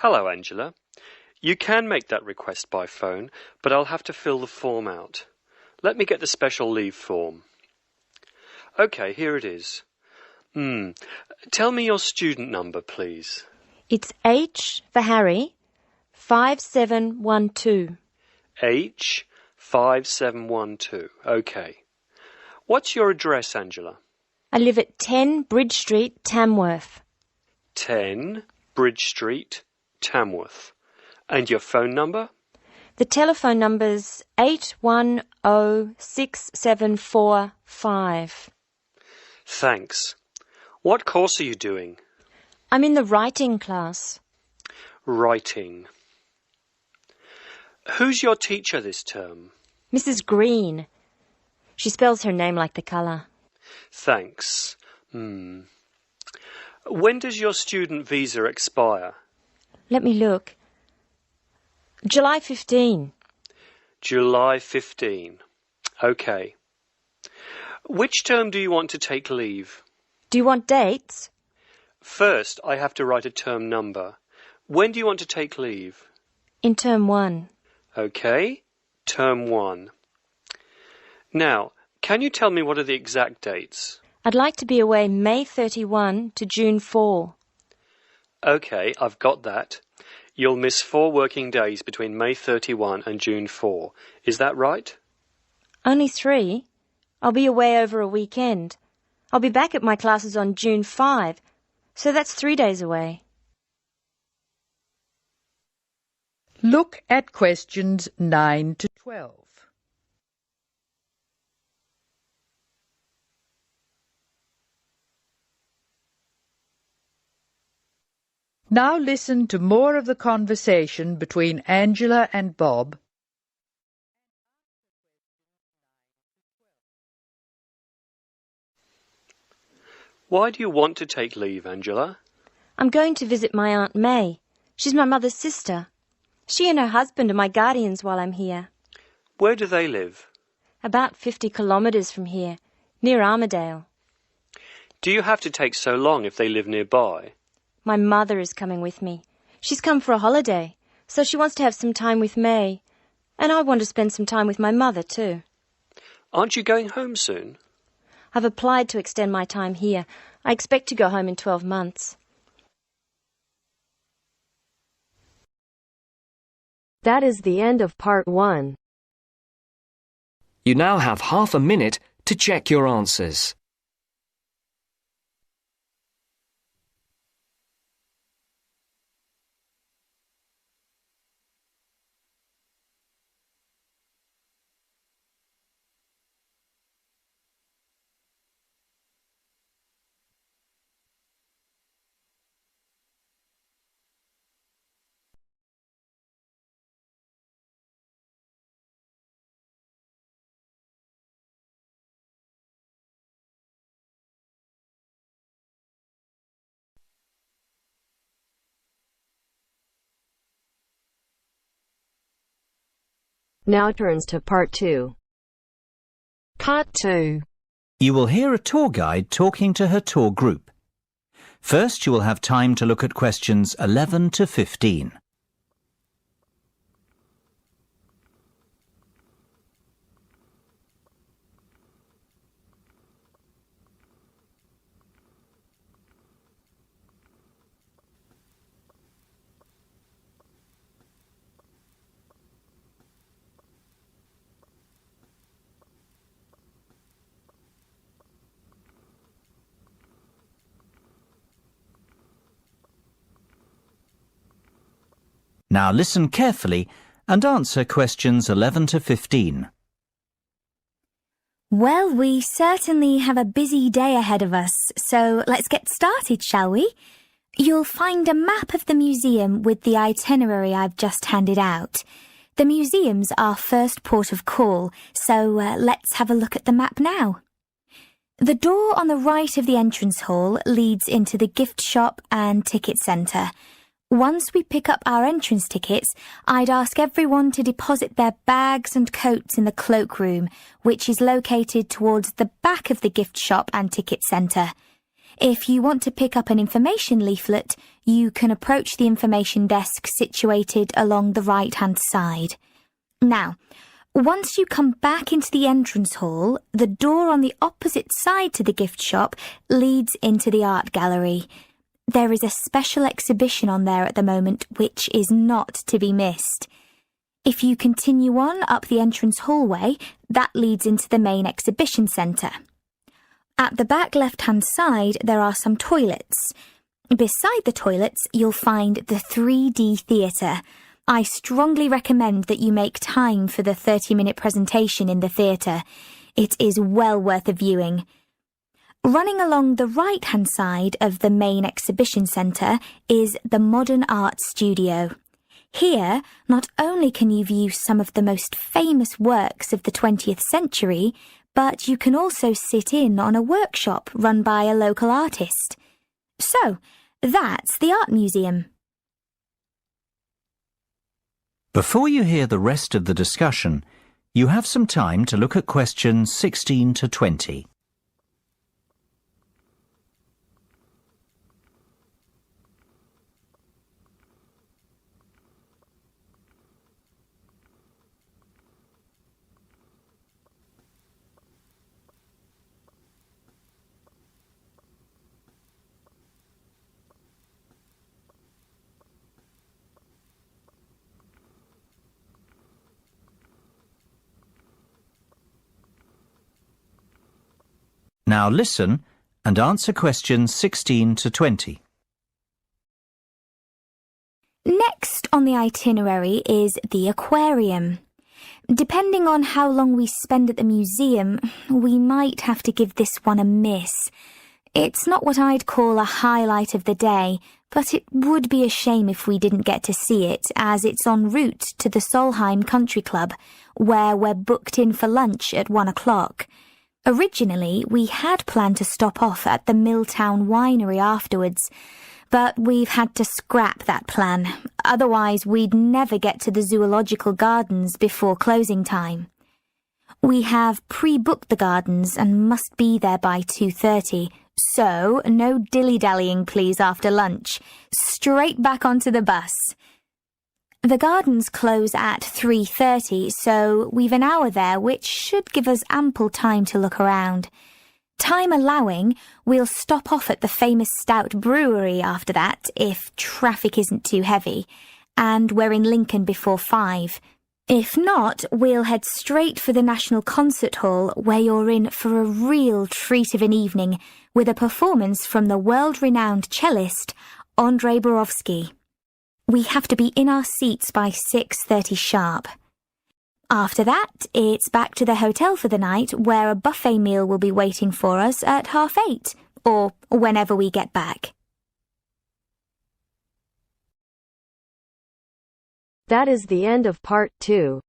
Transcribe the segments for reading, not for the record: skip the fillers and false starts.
Hello, Angela. You can make that request by phone, but I'll have to fill the form out. Let me get the special leave form. OK, here it is. Tell me your student number, please. It's H for Harry, 5712. H 5712. OK. What's your address, Angela? I live at 10 Bridge Street, Tamworth. 10 Bridge Street, Tamworth. And your phone number? The telephone number's 810675. Thanks. What course are you doing? I'm in the writing class. Writing. Who's your teacher this term? Mrs. Green. She spells her name like the colour. Thanks. When does your student visa expire? Let me look. July 15. July 15. OK. Which term do you want to take leave? Do you want dates? First, I have to write a term number. When do you want to take leave? In term 1. OK. Term 1. Now, can you tell me what are the exact dates? I'd like to be away May 31 to June 4. OK, I've got that. You'll miss 4 working days between May 31 and June 4. Is that right? Only 3. I'll be away over a weekend. I'll be back at my classes on June 5, so that's 3 days away. Look at questions 9 to 12. Now listen to more of the conversation between Angela and Bob. Why do you want to take leave, Angela? I'm going to visit my Aunt May. She's my mother's sister. She and her husband are my guardians while I'm here. Where do they live? About 50 kilometres from here, near Armadale. Do you have to take so long if they live nearby? My mother is coming with me. She's come for a holiday, so she wants to have some time with May. And I want to spend some time with my mother too. Aren't you going home soon? I've applied to extend my time here. I expect to go home in 12 months. That is the end of part 1. You now have half a minute to check your answers. Now turns to part 2. Part 2. You will hear a tour guide talking to her tour group. First, you will have time to look at questions 11 to 15. Now listen carefully and answer questions 11 to 15. Well, we certainly have a busy day ahead of us, so let's get started, shall we? You'll find a map of the museum with the itinerary I've just handed out. The museum's our first port of call, so let's have a look at the map now. The door on the right of the entrance hall leads into the gift shop and ticket centre. Once we pick up our entrance tickets, I'd ask everyone to deposit their bags and coats in the cloakroom, which is located towards the back of the gift shop and ticket centre. If you want to pick up an information leaflet, you can approach the information desk situated along the right-hand side. Now, once you come back into the entrance hall, the door on the opposite side to the gift shop leads into the art gallery. There is a special exhibition on there at the moment which is not to be missed. If you continue on up the entrance hallway, that leads into the main exhibition centre. At the back left-hand side, there are some toilets. Beside the toilets, you'll find the 3D theatre. I strongly recommend that you make time for the 30-minute presentation in the theatre. It is well worth a viewing. Running along the right-hand side of the main exhibition centre is the Modern Art Studio. Here, not only can you view some of the most famous works of the 20th century, but you can also sit in on a workshop run by a local artist. So, that's the Art Museum. Before you hear the rest of the discussion, you have some time to look at questions 16 to 20. Now listen and answer questions 16 to 20. Next on the itinerary is the aquarium. Depending on how long we spend at the museum, we might have to give this one a miss. It's not what I'd call a highlight of the day, but it would be a shame if we didn't get to see it, as it's en route to the Solheim Country Club, where we're booked in for lunch at 1 o'clock. Originally, we had planned to stop off at the Milltown Winery afterwards, but we've had to scrap that plan. Otherwise, we'd never get to the Zoological Gardens before closing time. We have pre-booked the gardens and must be there by 2:30, so no dilly-dallying please after lunch. Straight back onto the bus. The gardens close at 3:30, so we've an hour there, which should give us ample time to look around. Time allowing, we'll stop off at the famous Stout Brewery after that, if traffic isn't too heavy, and we're in Lincoln before 5. If not, we'll head straight for the National Concert Hall, where you're in for a real treat of an evening, with a performance from the world-renowned cellist, Andrei Borovsky. We have to be in our seats by 6:30 sharp. After that, it's back to the hotel for the night, where a buffet meal will be waiting for us at 8:30, or whenever we get back. That is the end of part 2.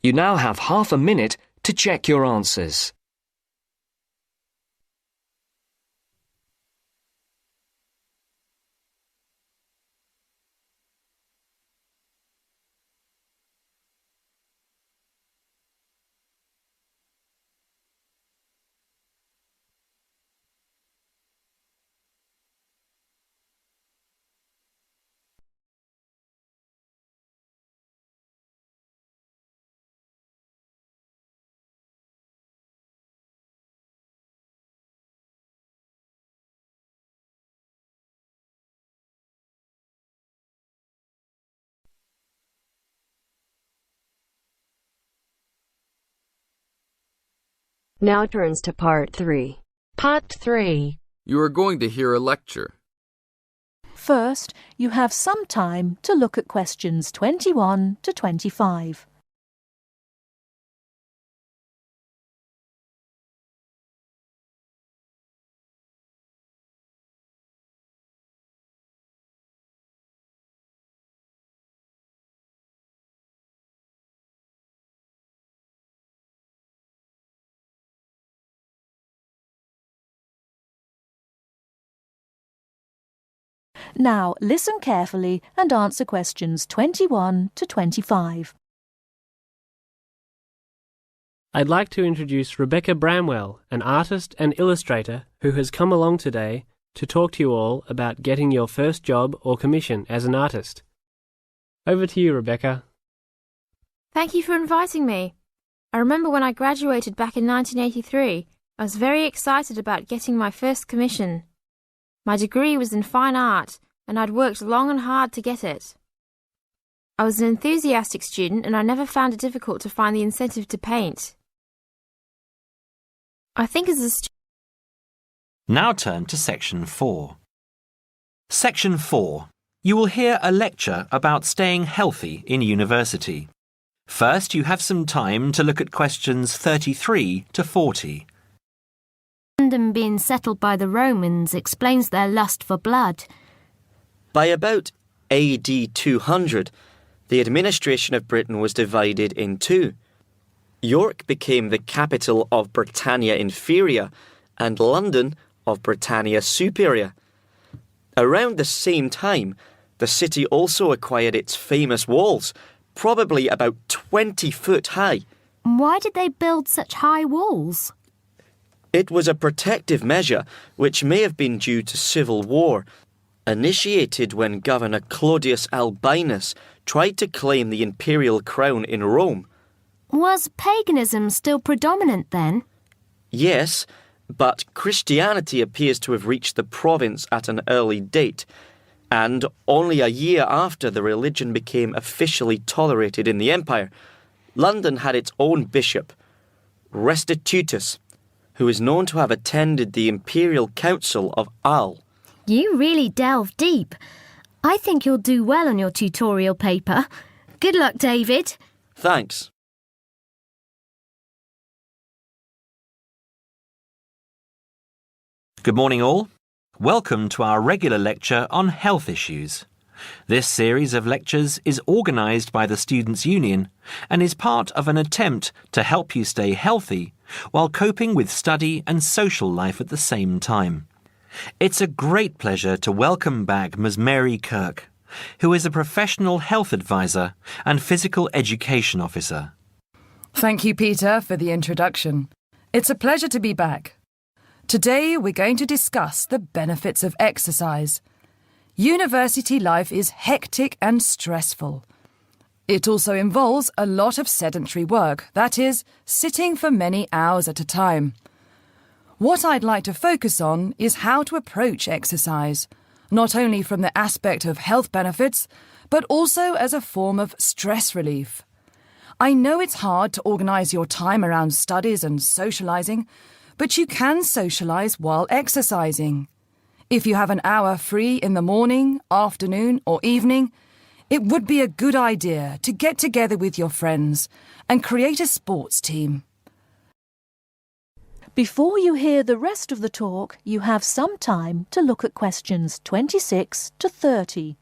You now have half a minute to check your answers. Now turns to part 3. Part 3. You are going to hear a lecture. First, you have some time to look at questions 21 to 25. Now listen carefully and answer questions 21 to 25. I'd like to introduce Rebecca Bramwell, an artist and illustrator who has come along today to talk to you all about getting your first job or commission as an artist. Over to you, Rebecca. Thank you for inviting me. I remember when I graduated back in 1983, I was very excited about getting my first commission. My degree was in fine art, and I'd worked long and hard to get it. I was an enthusiastic student, and I never found it difficult to find the incentive to paint. I think as a student... Now turn to Section 4. Section 4. You will hear a lecture about staying healthy in university. First, you have some time to look at questions 33 to 40. London being settled by the Romans explains their lust for blood. By about AD 200, the administration of Britain was divided in two. York became the capital of Britannia Inferior and London of Britannia Superior. Around the same time, the city also acquired its famous walls, probably about 20 foot high. Why did they build such high walls? It was a protective measure which may have been due to civil war, initiated when Governor Claudius Albinus tried to claim the imperial crown in Rome. Was paganism still predominant then? Yes, but Christianity appears to have reached the province at an early date, and only a year after the religion became officially tolerated in the empire, London had its own bishop, Restitutus, who is known to have attended the Imperial Council of Arles. You really delve deep. I think you'll do well on your tutorial paper. Good luck, David. Thanks. Good morning all. Welcome to our regular lecture on health issues. This series of lectures is organised by the Students' Union and is part of an attempt to help you stay healthy while coping with study and social life at the same time. It's a great pleasure to welcome back Ms. Mary Kirk, who is a professional health advisor and physical education officer. Thank you, Peter, for the introduction. It's a pleasure to be back. Today we're going to discuss the benefits of exercise. University life is hectic and stressful. It also involves a lot of sedentary work, that is, sitting for many hours at a time. What I'd like to focus on is how to approach exercise, not only from the aspect of health benefits, but also as a form of stress relief. I know it's hard to organise your time around studies and socialising, but you can socialise while exercising. If you have an hour free in the morning, afternoon or evening, it would be a good idea to get together with your friends and create a sports team. Before you hear the rest of the talk, you have some time to look at questions 26 to 30.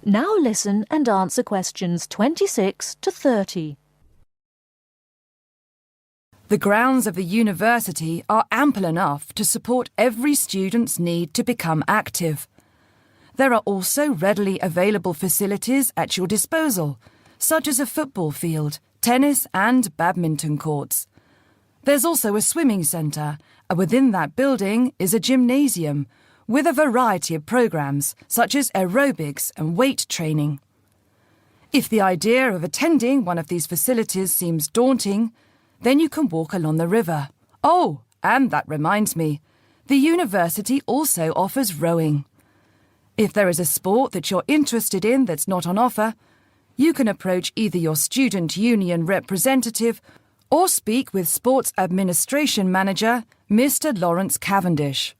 Now listen and answer questions 26 to 30. The grounds of the university are ample enough to support every student's need to become active. There are also readily available facilities at your disposal, such as a football field, tennis and badminton courts. There's also a swimming centre, and within that building is a gymnasium, with a variety of programs such as aerobics and weight training. If the idea of attending one of these facilities seems daunting, then you can walk along the river. Oh, and that reminds me, the university also offers rowing. If there is a sport that you're interested in that's not on offer, you can approach either your student union representative or speak with Sports Administration Manager, Mr. Lawrence Cavendish.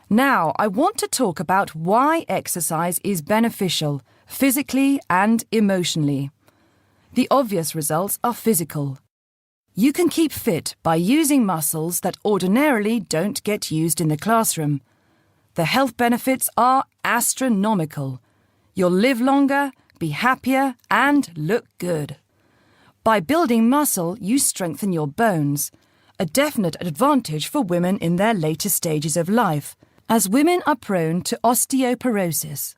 Now, I want to talk about why exercise is beneficial, physically and emotionally. The obvious results are physical. You can keep fit by using muscles that ordinarily don't get used in the classroom. The health benefits are astronomical. You'll live longer, be happier, and look good. By building muscle, you strengthen your bones, a definite advantage for women in their later stages of life, as women are prone to osteoporosis.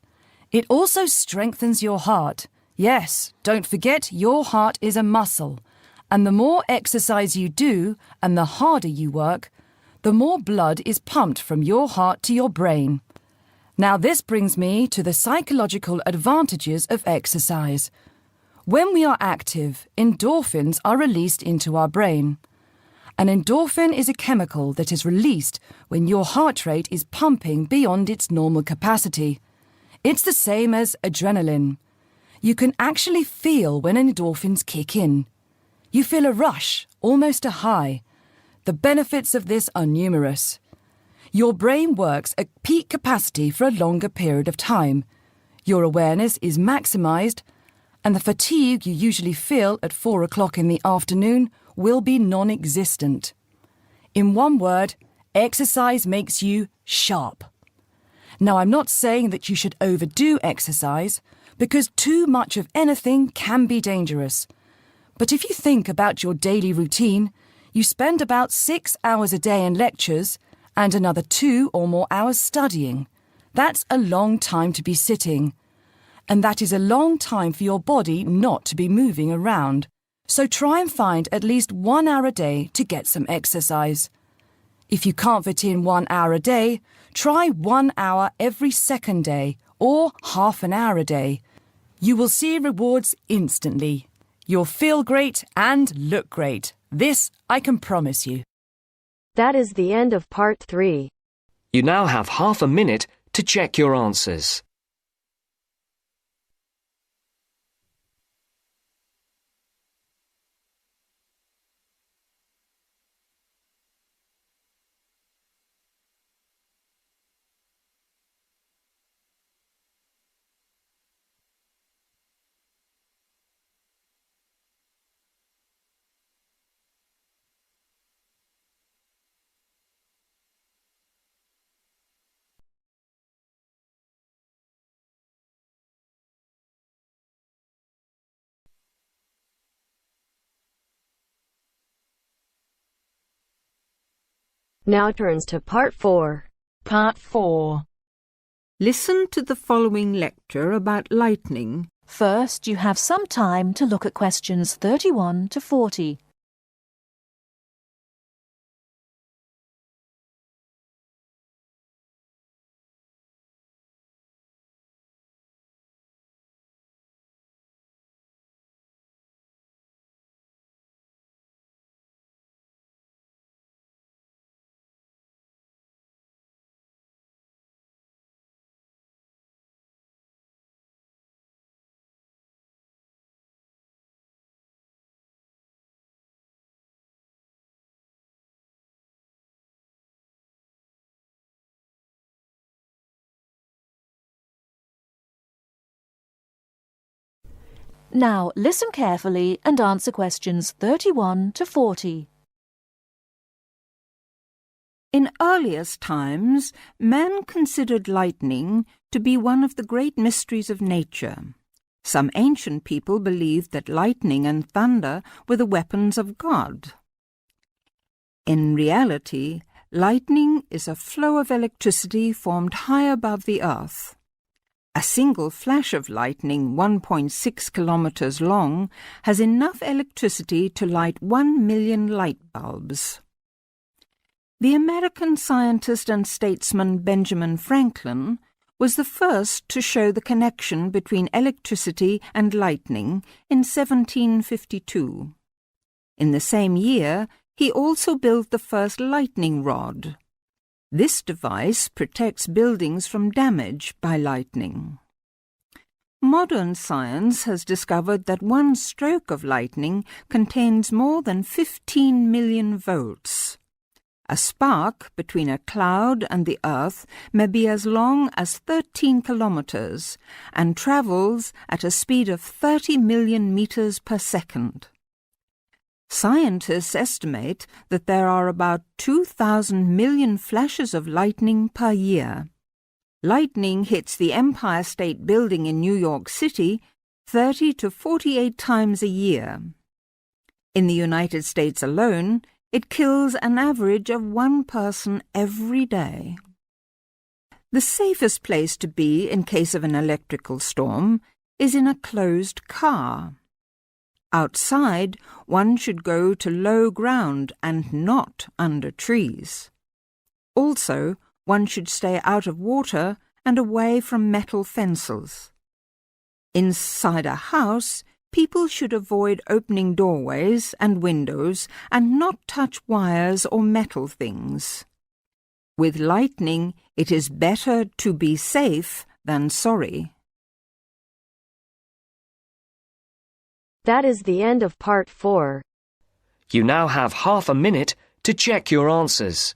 It also strengthens your heart. Yes, don't forget your heart is a muscle, and the more exercise you do and the harder you work, the more blood is pumped from your heart to your brain. Now this brings me to the psychological advantages of exercise. When we are active, endorphins are released into our brain. An endorphin is a chemical that is released when your heart rate is pumping beyond its normal capacity. It's the same as adrenaline. You can actually feel when endorphins kick in. You feel a rush, almost a high. The benefits of this are numerous. Your brain works at peak capacity for a longer period of time. Your awareness is maximised, and the fatigue you usually feel at 4 o'clock in the afternoon will be non-existent. In one word, exercise makes you sharp. Now, I'm not saying that you should overdo exercise, because too much of anything can be dangerous. But if you think about your daily routine, you spend about 6 hours a day in lectures and another 2 or more hours studying. That's a long time to be sitting. And that is a long time for your body not to be moving around. So try and find at least 1 hour a day to get some exercise. If you can't fit in 1 hour a day, try 1 hour every second day or half an hour a day. You will see rewards instantly. You'll feel great and look great. This I can promise you. That is the end of part 3. You now have half a minute to check your answers. Now turns to part 4. Part 4. Listen to the following lecture about lightning. First, you have some time to look at questions 31 to 40. Now listen carefully and answer questions 31 to 40. In earliest times, man considered lightning to be one of the great mysteries of nature. Some ancient people believed that lightning and thunder were the weapons of God. In reality, lightning is a flow of electricity formed high above the earth. A single flash of lightning 1.6 kilometers long has enough electricity to light 1 million light bulbs. The American scientist and statesman Benjamin Franklin was the first to show the connection between electricity and lightning in 1752. In the same year, he also built the first lightning rod. This device protects buildings from damage by lightning. Modern science has discovered that one stroke of lightning contains more than 15 million volts. A spark between a cloud and the earth may be as long as 13 kilometers and travels at a speed of 30 million meters per second. Scientists estimate that there are about 2,000 million flashes of lightning per year. Lightning hits the Empire State Building in New York City 30 to 48 times a year. In the United States alone, it kills an average of 1 person every day. The safest place to be in case of an electrical storm is in a closed car. Outside, one should go to low ground and not under trees. Also, one should stay out of water and away from metal fences. Inside a house, people should avoid opening doorways and windows and not touch wires or metal things. With lightning, it is better to be safe than sorry. That is the end of part 4. You now have half a minute to check your answers.